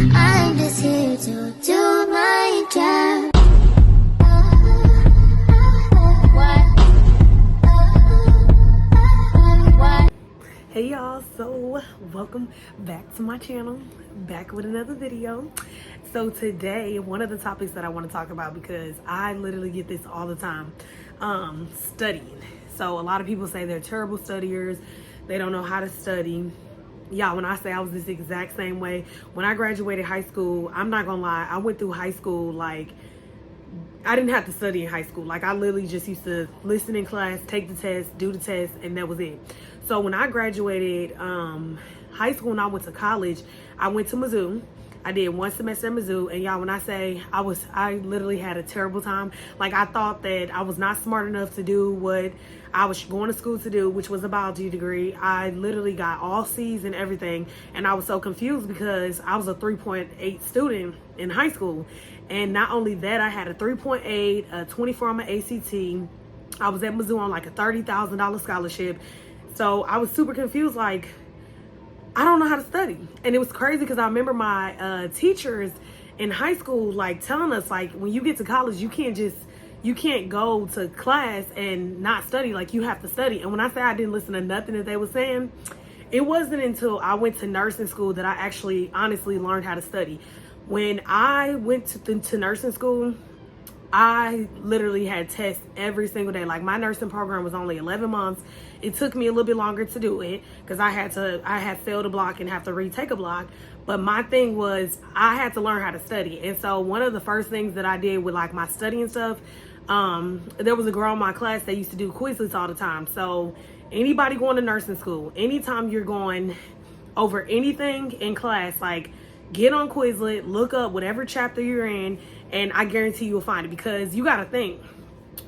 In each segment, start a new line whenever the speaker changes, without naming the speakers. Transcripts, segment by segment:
I'm just here to do my job.
Hey y'all, so welcome back to my channel, back with another video. So today, one of the topics that I want to talk about, because I literally get this all the time, studying. So a lot of people say they're terrible studiers, they don't know how to study. Y'all, when I say I was this exact same way, when I graduated high school, I'm not gonna lie, I went through high school like I didn't have to study in high school. Like, I literally just used to listen in class, take the test, do the test, and that was it. So when I graduated high school and I went to college, I went to Mizzou. I did one semester at Mizzou, and y'all, when I say I literally had a terrible time. Like, I thought that I was not smart enough to do what I was going to school to do, which was a biology degree. I literally got all C's and everything, and I was so confused because I was a 3.8 student in high school. And not only that, I had a 3.8, a 24 on my ACT. I was at Mizzou on like a $30,000 scholarship. So I was super confused, like, I don't know how to study. And it was crazy because I remember my teachers in high school like telling us, like, when you get to college, you can't go to class and not study. Like, you have to study. And when I say I didn't listen to nothing that they were saying, it wasn't until I went to nursing school that I actually honestly learned how to study. When I went to nursing school, I literally had tests every single day. Like, my nursing program was only 11 months. It took me a little bit longer to do it because I had failed a block and have to retake a block. But my thing was, I had to learn how to study. And so one of the first things that I did with like my studying stuff, there was a girl in my class that used to do Quizlets all the time. So anybody going to nursing school, anytime you're going over anything in class, like, get on Quizlet, look up whatever chapter you're in, and I guarantee you'll find it. Because you got to think,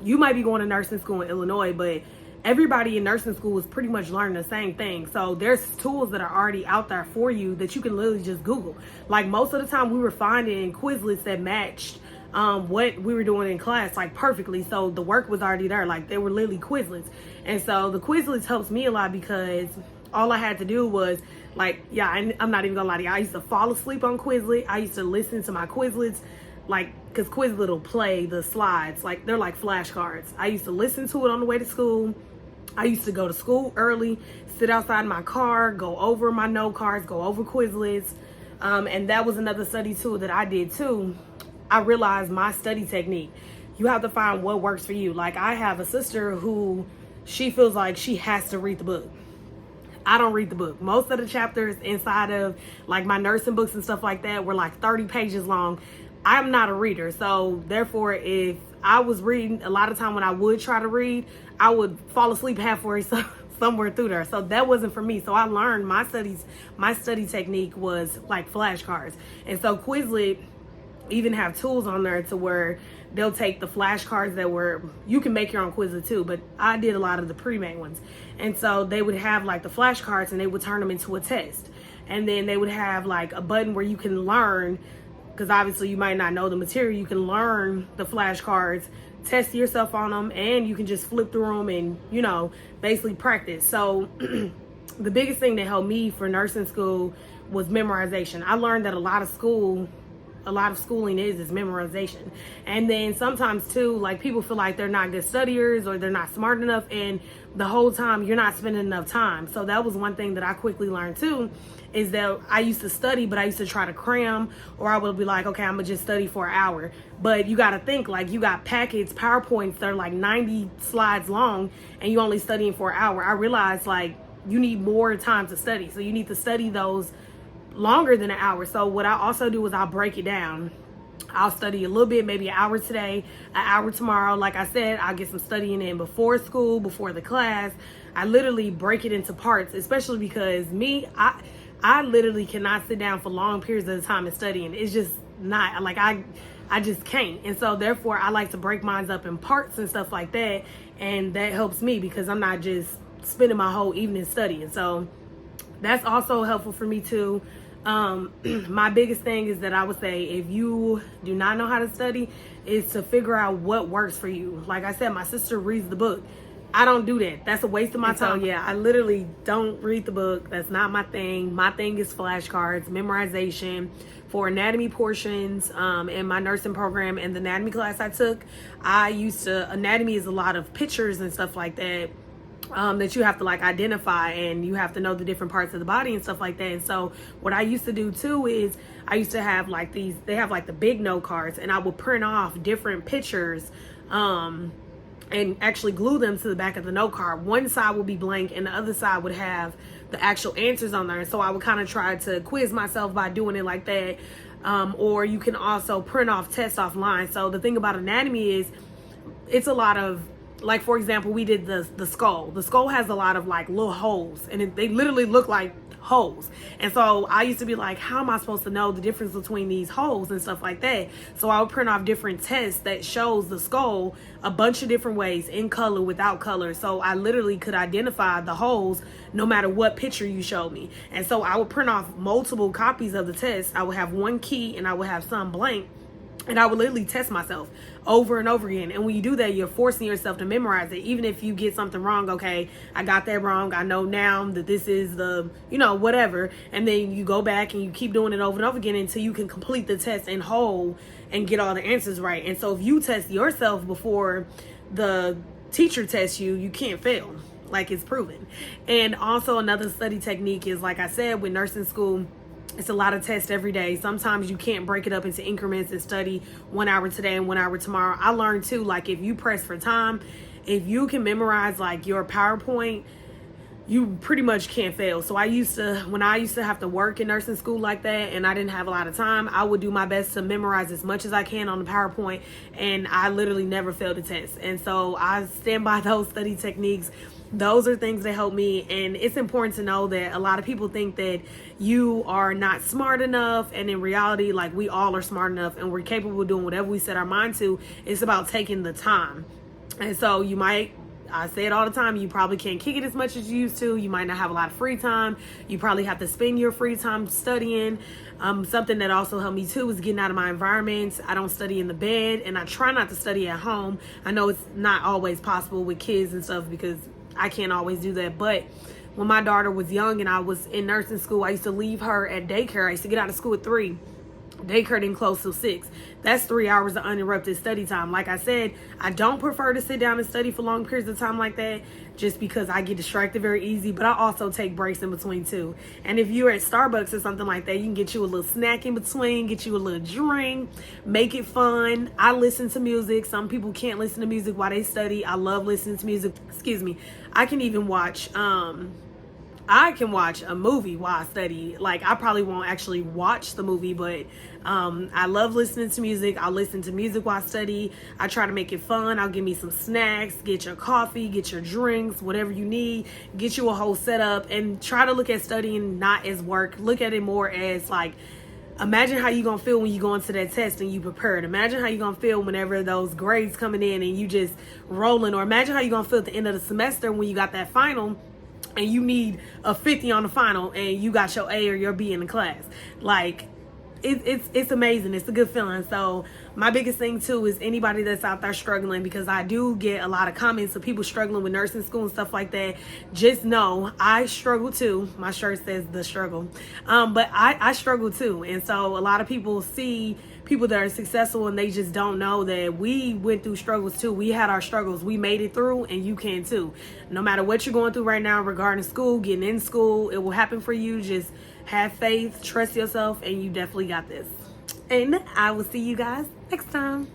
you might be going to nursing school in Illinois, but everybody in nursing school is pretty much learning the same thing. So there's tools that are already out there for you that you can literally just Google. Like, most of the time we were finding Quizlets that matched what we were doing in class, like, perfectly. So the work was already there. Like, they were literally Quizlets. And so the Quizlets helps me a lot because all I had to do was, like, yeah, I'm not even gonna lie to you, I used to fall asleep on Quizlet. I used to listen to my Quizlets, like, because Quizlet will play the slides, like, they're like flashcards. I used to listen to it on the way to school. I used to go to school early, sit outside my car, go over my note cards, go over Quizlets. And that was another study tool that I did too. I realized my study technique. You have to find what works for you. Like, I have a sister who, she feels like she has to read the book. I don't read the book. Most of the chapters inside of like my nursing books and stuff like that were like 30 pages long. I'm not a reader. So therefore, if I was reading, a lot of time when I would try to read, I would fall asleep halfway somewhere through there. So that wasn't for me. So I learned my study technique was like flashcards. And so Quizlet even have tools on there to where they'll take the flashcards that were, you can make your own Quizlet too, but I did a lot of the pre-made ones. And so they would have like the flashcards and they would turn them into a test. And then they would have like a button where you can learn, because obviously you might not know the material, you can learn the flashcards, test yourself on them, and you can just flip through them and, you know, basically practice. So the biggest thing that helped me for nursing school was memorization. I learned that a lot of schooling is memorization. And then sometimes too, like, people feel like they're not good studiers or they're not smart enough, and the whole time you're not spending enough time. So that was one thing that I quickly learned too, is that I used to study, but I used to try to cram, or I would be like, okay, I'm gonna just study for an hour. But you gotta think, like, you got packets, PowerPoints that are like 90 slides long, and you only studying for an hour. I realized, like, you need more time to study. So you need to study those longer than an hour. So what I also do is I'll break it down. I'll study a little bit, maybe an hour today, an hour tomorrow. Like I said, I'll get some studying in before school, before the class. I literally break it into parts, especially because I literally cannot sit down for long periods of time and studying. It's just not, like, I just can't. And so therefore I like to break mine up in parts and stuff like that. And that helps me because I'm not just spending my whole evening studying. So that's also helpful for me too. My biggest thing is that I would say, if you do not know how to study, is to figure out what works for you. Like I said, my sister reads the book. I don't do that. That's a waste of my time. So yeah, I literally don't read the book. That's not my thing. My thing is flashcards, memorization. For anatomy portions in my nursing program and the anatomy class I took, anatomy is a lot of pictures and stuff like that. That you have to like identify, and you have to know the different parts of the body and stuff like that. And so what I used to do too is I used to have like they have like the big note cards, and I would print off different pictures and actually glue them to the back of the note card. One side would be blank and the other side would have the actual answers on there. And so I would kind of try to quiz myself by doing it like that. Or you can also print off tests offline. So the thing about anatomy is it's a lot of, like, for example, we did the skull. The skull has a lot of like little holes, and they literally look like holes. And so I used to be like, how am I supposed to know the difference between these holes and stuff like that? So I would print off different tests that shows the skull a bunch of different ways, in color, without color. So I literally could identify the holes no matter what picture you showed me. And so I would print off multiple copies of the test. I would have one key and I would have some blank. And I would literally test myself over and over again. And when you do that, you're forcing yourself to memorize it. Even if you get something wrong, okay, I got that wrong. I know now that this is the, whatever. And then you go back and you keep doing it over and over again until you can complete the test in whole and get all the answers right. And so if you test yourself before the teacher tests you, you can't fail. Like, it's proven. And also another study technique is, like I said, with nursing school, it's a lot of tests every day. Sometimes you can't break it up into increments and study 1 hour today and 1 hour tomorrow. I learned too, like, if you press for time, if you can memorize like your PowerPoint, you pretty much can't fail. So when I used to have to work in nursing school like that and I didn't have a lot of time, I would do my best to memorize as much as I can on the PowerPoint, and I literally never failed a test. And so I stand by those study techniques. Those are things that help me. And it's important to know that a lot of people think that you are not smart enough, and in reality, like, we all are smart enough and we're capable of doing whatever we set our mind to. It's about taking the time. And so I say it all the time, you probably can't kick it as much as you used to. You might not have a lot of free time. You probably have to spend your free time studying. Something that also helped me too is getting out of my environment. I don't study in the bed, and I try not to study at home. I know it's not always possible with kids and stuff because I can't always do that. But when my daughter was young and I was in nursing school, I used to leave her at daycare. I used to get out of school at 3. Daycare didn't close till 6. That's 3 hours of uninterrupted study time. Like I said, I don't prefer to sit down and study for long periods of time like that, just because I get distracted very easy. But I also take breaks in between too. And if you're at Starbucks or something like that, you can get you a little snack in between, get you a little drink, make it fun. I listen to music. Some people can't listen to music while they study. I love listening to music. Excuse me. I can even watch a movie while I study. Like, I probably won't actually watch the movie, but I love listening to music. I'll listen to music while I study. I try to make it fun. I'll give me some snacks, get your coffee, get your drinks, whatever you need, get you a whole setup, and try to look at studying not as work. Look at it more as like, imagine how you're going to feel when you go into that test and you prepared. Imagine how you're going to feel whenever those grades coming in and you just rolling. Or imagine how you're going to feel at the end of the semester when you got that final and you need a 50 on the final and you got your A or your B in the class. Like, it's amazing. It's a good feeling. So my biggest thing too is anybody that's out there struggling, because I do get a lot of comments of people struggling with nursing school and stuff like that. Just know I struggle too. My shirt says the struggle. But I struggle too. And so a lot of people see people that are successful and they just don't know that we went through struggles too. We had our struggles. We made it through, and you can too. No matter what you're going through right now regarding school, getting in school, it will happen for you. Just have faith, trust yourself, and you definitely got this. And I will see you guys next time.